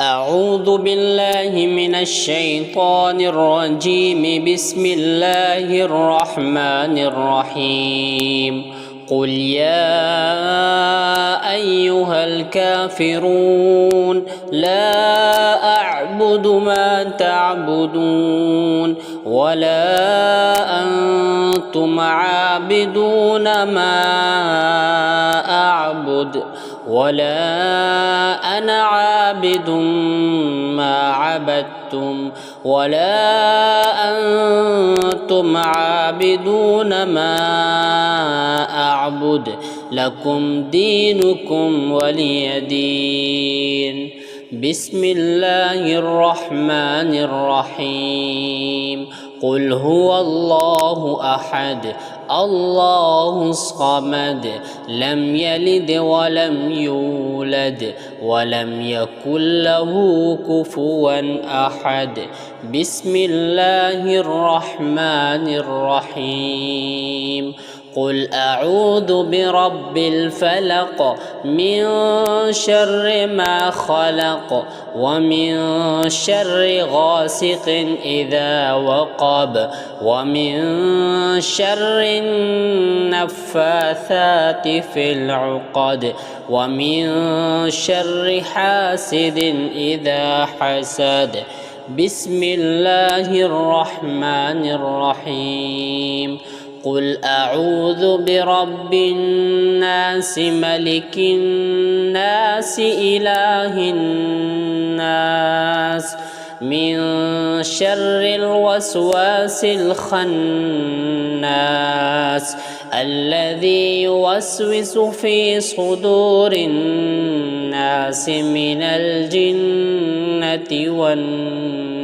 أعوذ بالله من الشيطان الرجيم. بسم الله الرحمن الرحيم. قل يا أيها الكافرون لا أعبد ما تعبدون ولا أنتم عابدون ما أعبد ولا أنا عابد ما عبدتم ولا أنتم عابدون ما أعبد لكم دينكم ولي دين. بسم الله الرحمن الرحيم. قل هو الله أحد الله الصمد لم يلد ولم يولد ولم يكن له كفوا أحد. بسم الله الرحمن الرحيم. قل أعوذ برب الفلق من شر ما خلق ومن شر غاسق إذا وقب ومن شر النفاثات في العقد ومن شر حاسد إذا حسد. بسم الله الرحمن الرحيم. قل أعوذ برب الناس ملك الناس إله الناس من شر الوسواس الخناس الذي يوسوس في صدور الناس من الجنة والناس.